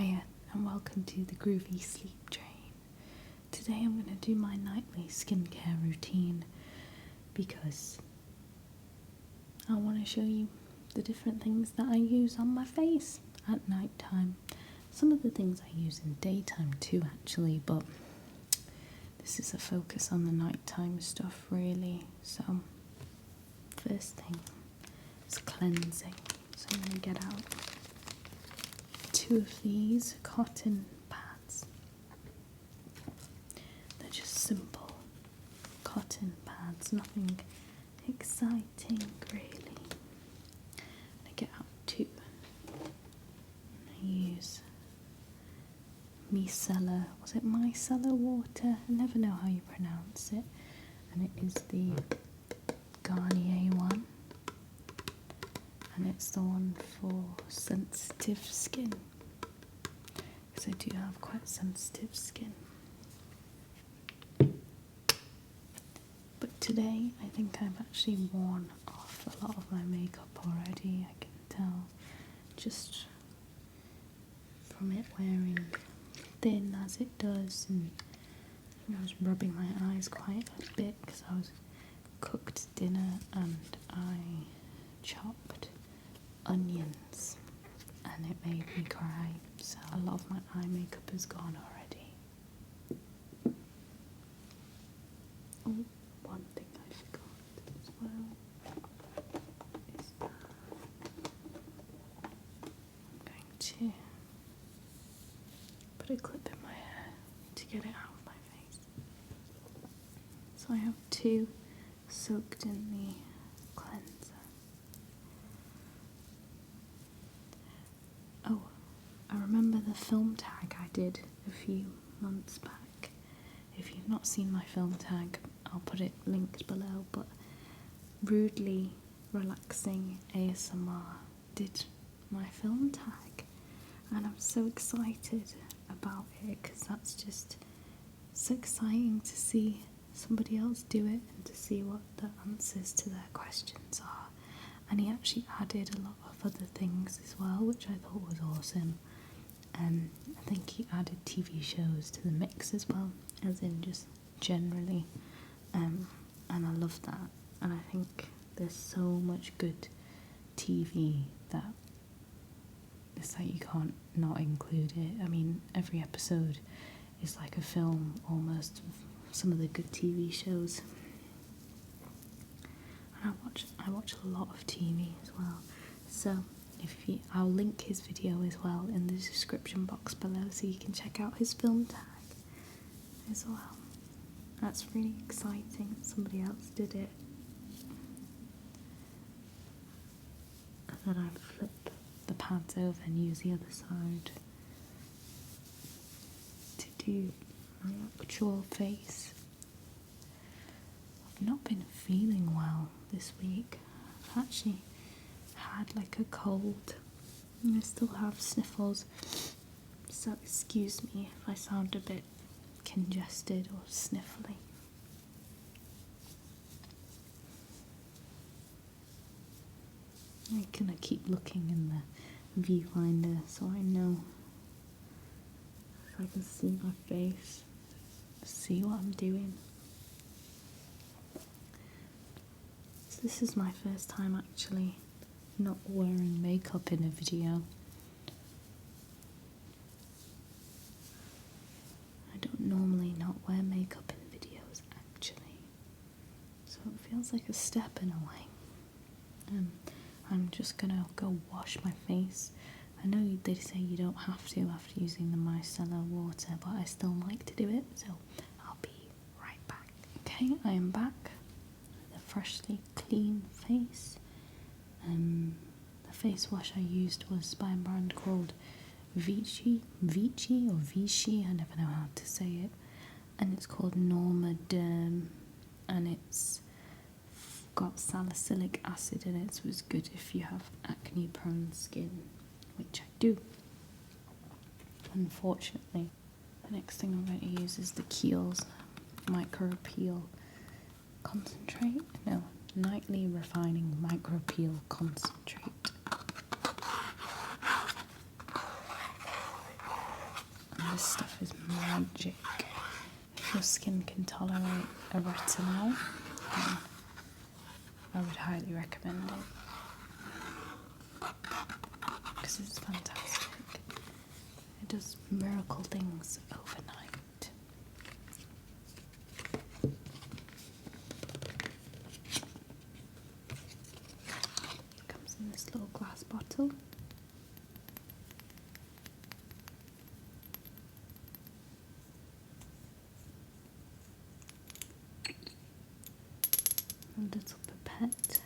Hiya and welcome to the Groovy Sleep Train. Today I'm going to do my nightly skincare routine because I want to show you the different things that I use on my face at night time. Some of the things I use in daytime too actually, but this is a focus on the nighttime stuff really. So first thing is cleansing. So I'm going to get out two of these cotton pads. They're just simple cotton pads, nothing exciting really. I get out two. I use micellar water. I never know how you pronounce it. And it is the Garnier one. And it's the one for sensitive skin. Because I do have quite sensitive skin. But today I think I've actually worn off a lot of my makeup already. I can tell just from it wearing thin as it does, and I was rubbing my eyes quite a bit because I was cooked dinner and I chopped onions and it made me cry, so a lot of my eye makeup is gone already. Oh, one thing I forgot as well is that I'm going to put a clip in my hair to get it out of my face. So I have two soaked in the cleanser. Oh, I remember the film tag I did a few months back. If you've not seen my film tag, I'll put it linked below, but Rudely Relaxing ASMR did my film tag, and I'm so excited about it because that's just so exciting to see somebody else do it and to see what the answers to their questions are. And he actually added a lot of other things as well, which I thought was awesome. I think he added TV shows to the mix as well, as in just generally, and I love that. And I think there's so much good TV that it's like you can't not include it. I mean, every episode is like a film almost of some of the good TV shows. And I watch a lot of TV as well. So I'll link his video as well in the description box below, so you can check out his film tag as well. That's really exciting. Somebody else did it. And then I flip the pads over and use the other side to do my actual face. I've not been feeling well this week. I've actually had like a cold and I still have sniffles, so excuse me if I sound a bit congested or sniffly. I'm gonna keep looking in the viewfinder so I know if I can see my face, see what I'm doing. So this is my first time actually not wearing makeup in a video. I don't normally not wear makeup in videos actually, so it feels like a step in a way. I'm just gonna go wash my face. I know they say you don't have to after using the micellar water, but I still like to do it, so I'll be right back. Okay, I am back with a freshly clean face. The face wash I used was by a brand called Vichy, I never know how to say it, and it's called Normaderm, and it's got salicylic acid in it, so it's good if you have acne prone skin, which I do. Unfortunately, the next thing I'm going to use is the Kiehl's Micro Peel Concentrate. No, Nightly Refining Micro Peel Concentrate. this stuff is magic. If your skin can tolerate a retinol, then I would highly recommend it. Because it's fantastic. It does miracle things overnight. It comes in this little glass bottle. A little pipette.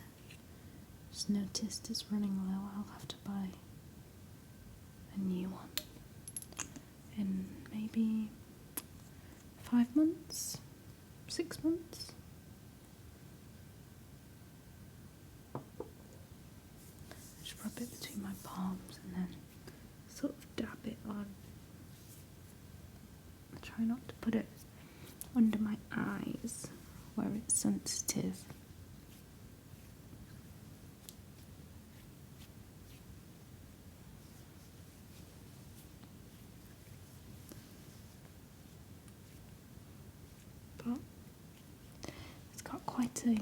Just noticed it's running low. I'll have to buy a new one in maybe 5 months, 6 months. Just rub it between my palms and then sort of dab it on. I try not to put it under my eyes where it's sensitive. But it's got quite a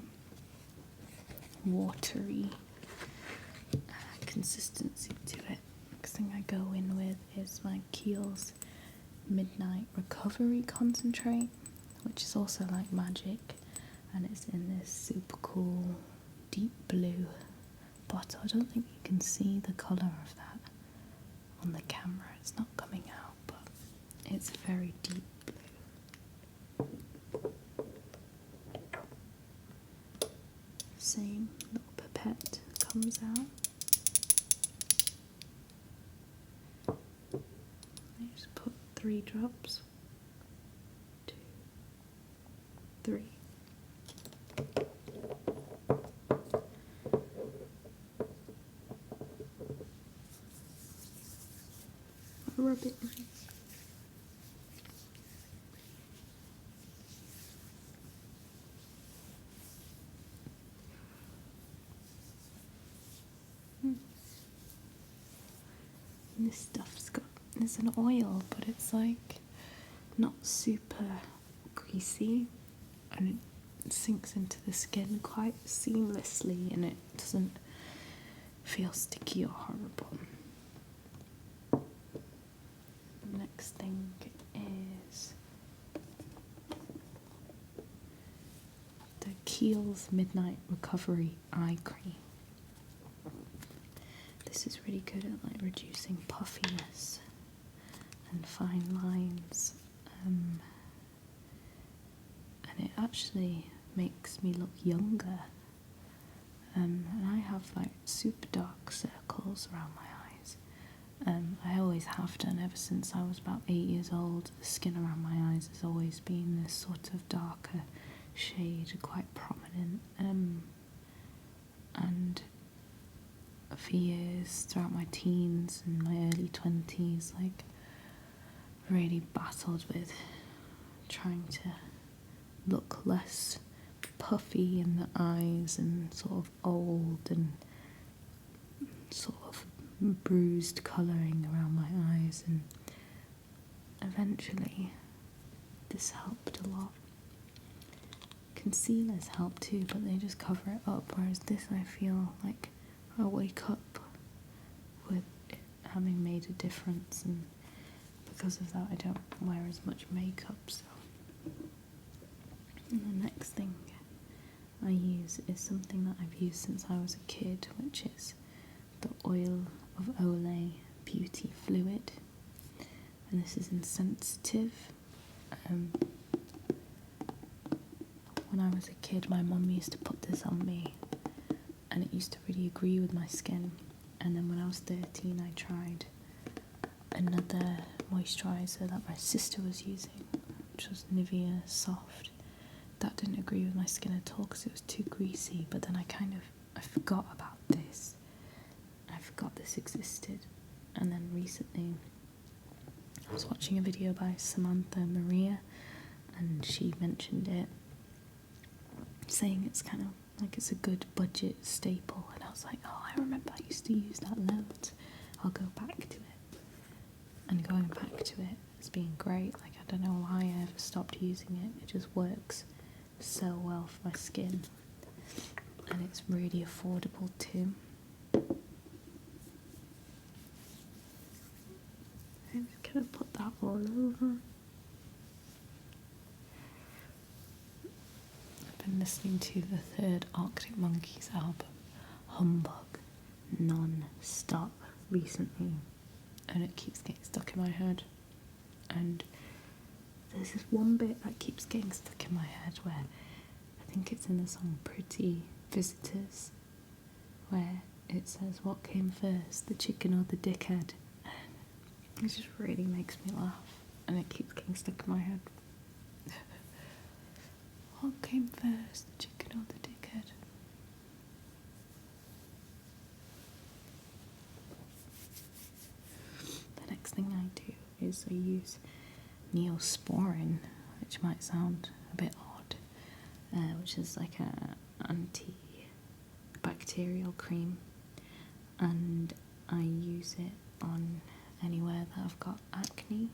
watery consistency to it. Next thing I go in with is my Kiehl's Midnight Recovery Concentrate, which is also like magic, and it's in this super cool deep blue bottle. I don't think you can see the colour of that on the camera, it's not coming out, but it's very deep blue. Same little pipette comes out. I just put 3 drops. 2, 3. Rub it in. And this stuff's got, it's an oil, but it's like not super greasy, and it sinks into the skin quite seamlessly, and it doesn't feel sticky or horrible. The next thing is the Kiehl's Midnight Recovery Eye Cream. This is really good at like reducing puffiness and fine lines, and it actually makes me look younger. And I have like super dark circles around my eyes. I always have done ever since I was about 8 years old. The skin around my eyes has always been this sort of darker shade, quite prominent. And for years, throughout my teens and my early 20s, like really battled with trying to look less puffy in the eyes and sort of old and sort of bruised colouring around my eyes, and eventually this helped a lot. Concealers help too, but they just cover it up, whereas this, I feel like I wake up with it having made a difference, and because of that I don't wear as much makeup. So, and the next thing I use is something that I've used since I was a kid, which is the Oil of Olay Beauty Fluid, and this is insensitive. When I was a kid, my mum used to put this on me, and it used to really agree with my skin. And then when I was 13, I tried another moisturiser that my sister was using, which was Nivea Soft. That didn't agree with my skin at all because it was too greasy, but then I forgot about this. I forgot this existed. And then recently I was watching a video by Samantha Maria, and she mentioned it, saying it's kind of like it's a good budget staple, and I was like, oh, I remember I used to use that loads. I'll go back to it. And going back to it It's been great. Like, I don't know why I ever stopped using it. It just works so well for my skin, and it's really affordable too. I'm just gonna put that all over. I've been listening to the third Arctic Monkeys album, Humbug, non-stop recently, and it keeps getting stuck in my head. And there's this one bit that keeps getting stuck in my head where I think it's in the song Pretty Visitors, where it says, what came first, the chicken or the dickhead? It just really makes me laugh, and it keeps getting stuck in my head. What came first, the chicken or the dickhead? The next thing I do is I use Neosporin, which might sound a bit odd, which is like a antibacterial cream, and I use it on anywhere that I've got acne,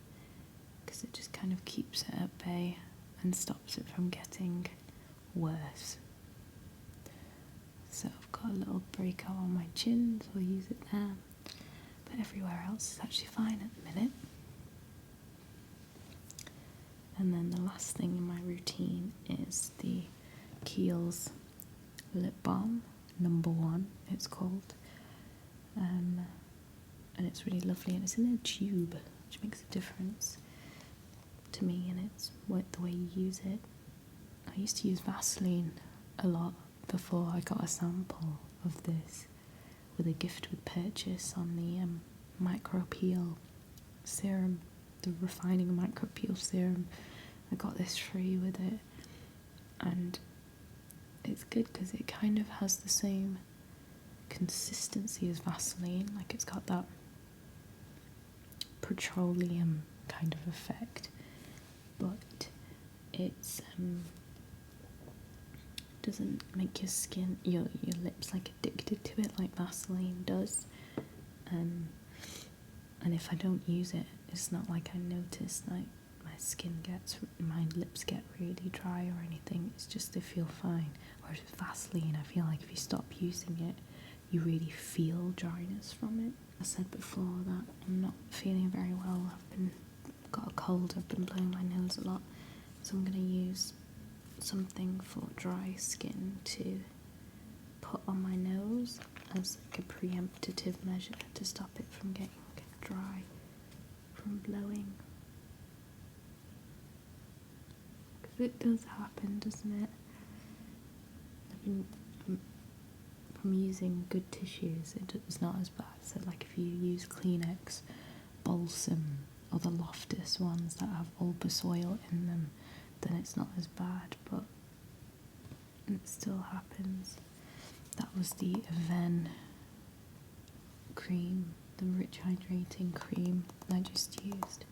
because it just kind of keeps it at bay and stops it from getting worse. So I've got a little breakout on my chin, so I'll use it there, but everywhere else is actually fine at the minute. And then the last thing in my routine is the Kiehl's lip balm, number 1 it's called, and it's really lovely, and it's in a tube, which makes a difference to me, and it's the way you use it. I used to use Vaseline a lot before I got a sample of this with a gift with purchase on the micro peel serum, the refining micro peel serum. I got this free with it, and it's good because it kind of has the same consistency as Vaseline. Like, it's got that petroleum kind of effect, but it's doesn't make your skin, your lips, like, addicted to it like Vaseline does. And if I don't use it, it's not like I notice like my lips get really dry or anything. It's just they feel fine. Whereas with Vaseline, I feel like if you stop using it, you really feel dryness from it. I said before that I'm not feeling very well. Got a cold, I've been blowing my nose a lot, so I'm going to use something for dry skin to put on my nose as like a preemptive measure to stop it from getting dry from blowing. Because it does happen, doesn't it? From using good tissues, it's not as bad. So like if you use Kleenex, Balsam, or the Loftus ones that have Albus oil in them, then it's not as bad, but it still happens. That was the Aven cream, the rich hydrating cream I just used.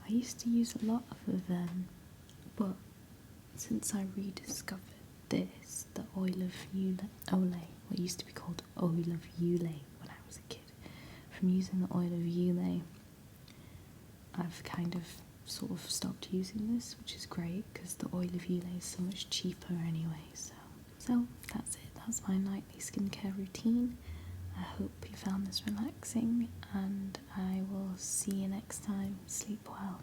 I used to use a lot of Aven, but since I rediscovered this, the oil of Olay, what used to be called oil of Ulay when I was a kid, from using the oil of Ulay, I've kind of sort of stopped using this, which is great because the oil of Ulay is so much cheaper anyway. So that's it. That's my nightly skincare routine. I hope you found this relaxing, and I will see you next time. Sleep well.